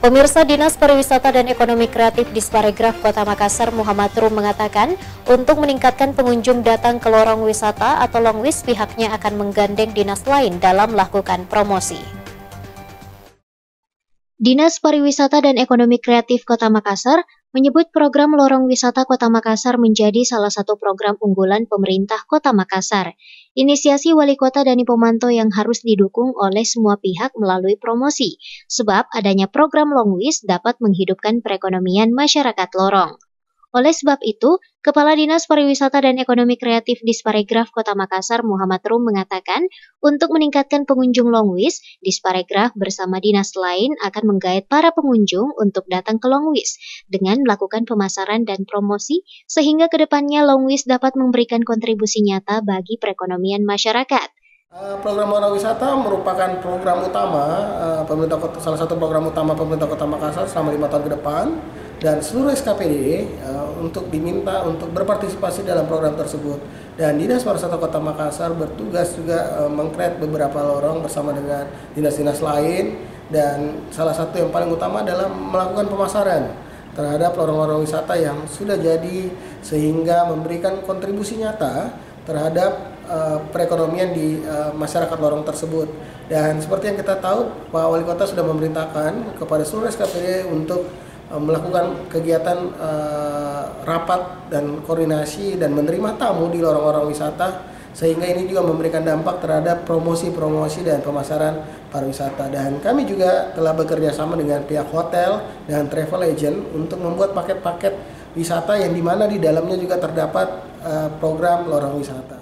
Pemirsa, Dinas Pariwisata dan Ekonomi Kreatif Disparegraf Kota Makassar Muhammad Rum mengatakan, untuk meningkatkan pengunjung datang ke lorong wisata atau Longwis, pihaknya akan menggandeng dinas lain dalam melakukan promosi. Dinas Pariwisata dan Ekonomi Kreatif Kota Makassar menyebut program Lorong Wisata Kota Makassar menjadi salah satu program unggulan pemerintah Kota Makassar. Inisiasi Wali Kota Dani Pomanto yang harus didukung oleh semua pihak melalui promosi, sebab adanya program Longwis dapat menghidupkan perekonomian masyarakat lorong. Oleh sebab itu, Kepala Dinas Pariwisata dan Ekonomi Kreatif Disparegraf Kota Makassar Muhammad Rum mengatakan, untuk meningkatkan pengunjung Longwis, Disparegraf bersama dinas lain akan menggait para pengunjung untuk datang ke Longwis dengan melakukan pemasaran dan promosi sehingga kedepannya Longwis dapat memberikan kontribusi nyata bagi perekonomian masyarakat. Program Lorong Wisata merupakan program utama pemerintah kota, salah satu program utama pemerintah Kota Makassar selama 5 tahun ke depan, dan seluruh SKPD untuk diminta untuk berpartisipasi dalam program tersebut. Dan Dinas Pariwisata Kota Makassar bertugas juga mengkreat beberapa lorong bersama dengan dinas-dinas lain, dan salah satu yang paling utama adalah melakukan pemasaran terhadap lorong-lorong wisata yang sudah jadi sehingga memberikan kontribusi nyata terhadap perekonomian di masyarakat lorong tersebut. Dan seperti yang kita tahu, Pak Wali Kota sudah memerintahkan kepada seluruh SKPD untuk melakukan kegiatan rapat dan koordinasi dan menerima tamu di lorong-lorong wisata, sehingga ini juga memberikan dampak terhadap promosi-promosi dan pemasaran pariwisata. Dan kami juga telah bekerja sama dengan pihak hotel dan travel agent untuk membuat paket-paket wisata yang dimana di dalamnya juga terdapat program lorong wisata.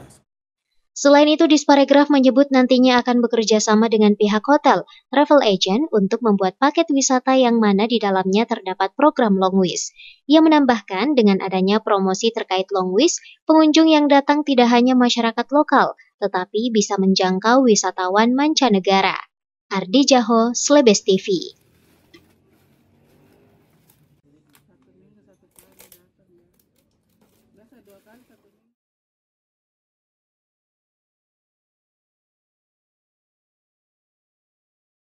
Selain itu, Disparegraf menyebut nantinya akan bekerja sama dengan pihak hotel, travel agent untuk membuat paket wisata yang mana di dalamnya terdapat program Longwis. Ia menambahkan dengan adanya promosi terkait Longwis, pengunjung yang datang tidak hanya masyarakat lokal, tetapi bisa menjangkau wisatawan mancanegara. Ardi Jaho, Slebes TV. Biasa 2 kali 1